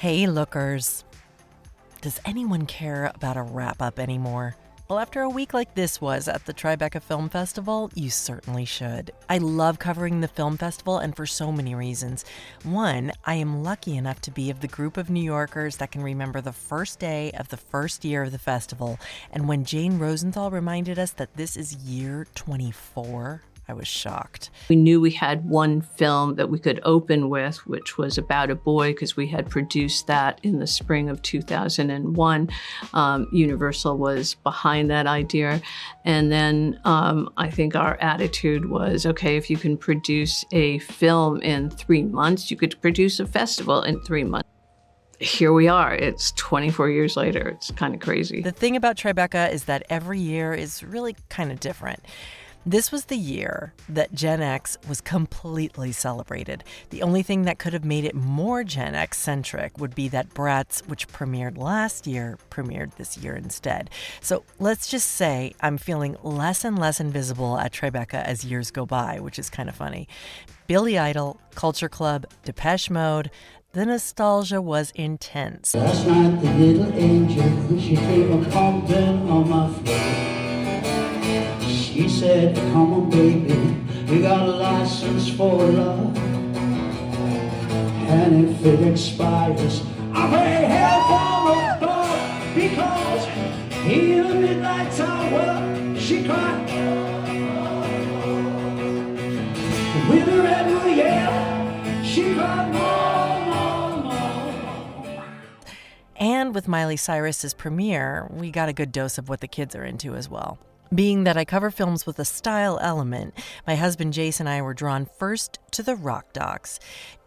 Hey, lookers. Does anyone care about a wrap-up anymore? Well, after a week like this was at the Tribeca Film Festival, you certainly should. I love covering the film festival, and for so many reasons. One, I am lucky enough to be of the group of New Yorkers that can remember the first day of the first year of the festival, and when Jane Rosenthal reminded us that this is year 24, I was shocked. We knew we had one film that we could open with, which was About a Boy, because we had produced that in the spring of 2001. Universal was behind that idea. And then I think our attitude was, okay, if you can produce a film in 3 months, you could produce a festival in 3 months. Here we are. It's 24 years later. It's kind of crazy. The thing about Tribeca is that every year is really kind of different. This was the year that Gen X was completely celebrated. The only thing that could have made it more Gen X-centric would be that Bratz, which premiered last year, premiered this year instead. So let's just say I'm feeling less and less invisible at Tribeca as years go by, which is kind of funny. Billy Idol, Culture Club, Depeche Mode, the nostalgia was intense. Last night the little angel, she came a pumping on my floor. She said, come on baby, you got a license for love. And if it expires, I'll pay hell from above. Because in the midnight hour, she cried. With her every yell, she cried more, more, more. And with Miley Cyrus's premiere, we got a good dose of what the kids are into as well. Being that I cover films with a style element, my husband Jace and I were drawn first to the rock docs.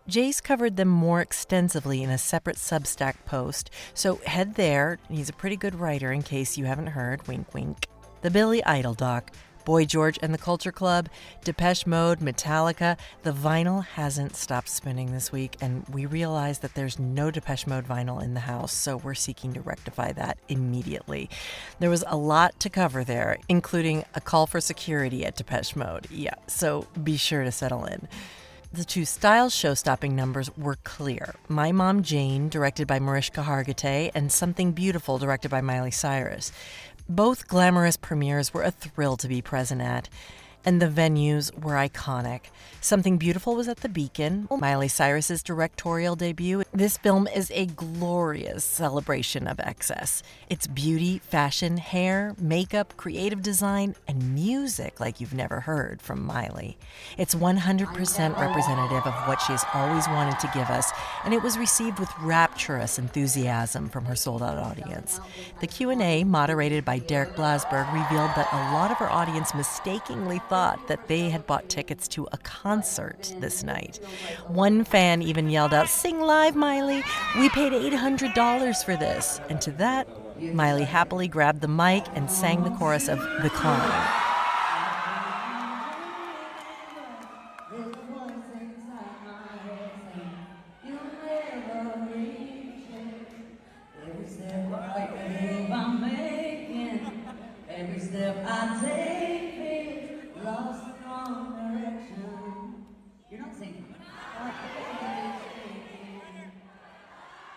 Jace covered them more extensively in a separate Substack post, so head there. He's a pretty good writer in case you haven't heard, wink wink. The Billy Idol doc, Boy George and the Culture Club, Depeche Mode, Metallica. The vinyl hasn't stopped spinning this week, and we realize that there's no Depeche Mode vinyl in the house, so we're seeking to rectify that immediately. There was a lot to cover there, including a call for security at Depeche Mode. Yeah, so be sure to settle in. The two style show-stopping numbers were clear. My Mom Jayne, directed by Mariska Hargitay, and Something Beautiful, directed by Miley Cyrus. Both glamorous premieres were a thrill to be present at, and the venues were iconic. Something Beautiful was at the Beacon, Miley Cyrus's directorial debut. This film is a glorious celebration of excess. It's beauty, fashion, hair, makeup, creative design, and music like you've never heard from Miley. It's 100% representative of what she has always wanted to give us, and it was received with rapturous enthusiasm from her sold-out audience. The Q&A, moderated by Derek Blasberg, revealed that a lot of her audience mistakenly thought that they had bought tickets to a concert this night. One fan even yelled out, "Sing live, Miley! We paid $800 for this." And to that, Miley happily grabbed the mic and sang the chorus of The Climb.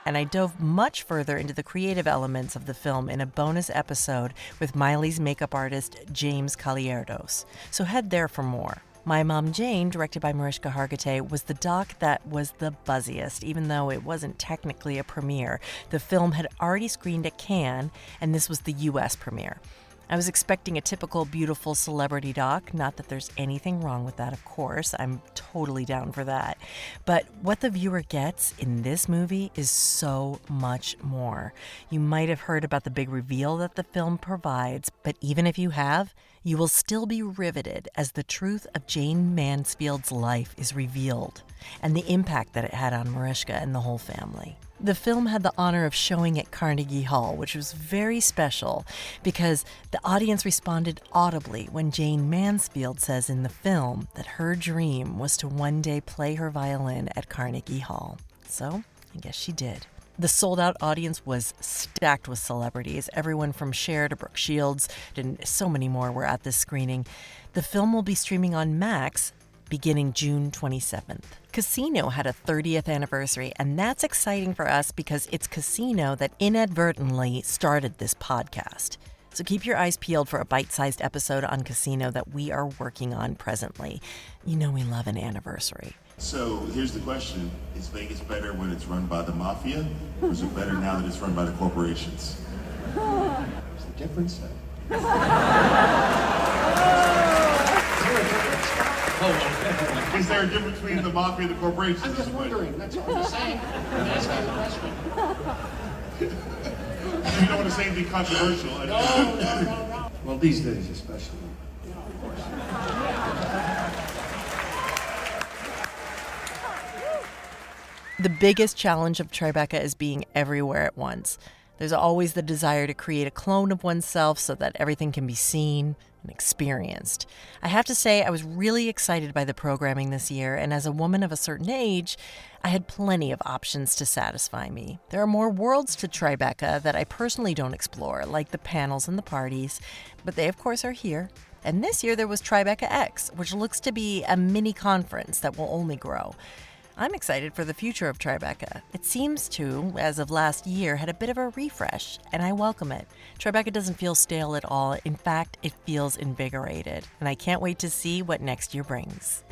And I dove much further into the creative elements of the film in a bonus episode with Miley's makeup artist, James Kaliardos. So head there for more. My Mom Jayne, directed by Mariska Hargitay, was the doc that was the buzziest, even though it wasn't technically a premiere. The film had already screened at Cannes, and this was the U.S. premiere. I was expecting a typical beautiful celebrity doc, not that there's anything wrong with that, of course. I'm totally down for that. But what the viewer gets in this movie is so much more. You might have heard about the big reveal that the film provides, but even if you have, you will still be riveted as the truth of Jaybe Mansfield's life is revealed and the impact that it had on Mariska and the whole family. The film had the honor of showing at Carnegie Hall, which was very special because the audience responded audibly when Jaybe Mansfield says in the film that her dream was to one day play her violin at Carnegie Hall. So, I guess she did. The sold-out audience was stacked with celebrities. Everyone from Cher to Brooke Shields and so many more were at this screening. The film will be streaming on Max beginning June 27th. Casino had a 30th anniversary, and that's exciting for us because it's Casino that inadvertently started this podcast. So keep your eyes peeled for a bite-sized episode on Casino that we are working on presently. You know we love an anniversary. So here's the question. Is Vegas better when it's run by the mafia, or is it better now that it's run by the corporations? What's the difference then? Is there a difference between the mafia and the corporations? I'm just wondering, that's all I'm saying. I'm asking the question. You don't want to say anything controversial. No. Well, these days especially. The biggest challenge of Tribeca is being everywhere at once. There's always the desire to create a clone of oneself so that everything can be seen and experienced. I have to say, I was really excited by the programming this year, and as a woman of a certain age, I had plenty of options to satisfy me. There are more worlds to Tribeca that I personally don't explore, like the panels and the parties, but they, of course, are here. And this year there was Tribeca X, which looks to be a mini conference that will only grow. I'm excited for the future of Tribeca. It seems to, as of last year, had a bit of a refresh, and I welcome it. Tribeca doesn't feel stale at all. In fact, it feels invigorated, and I can't wait to see what next year brings.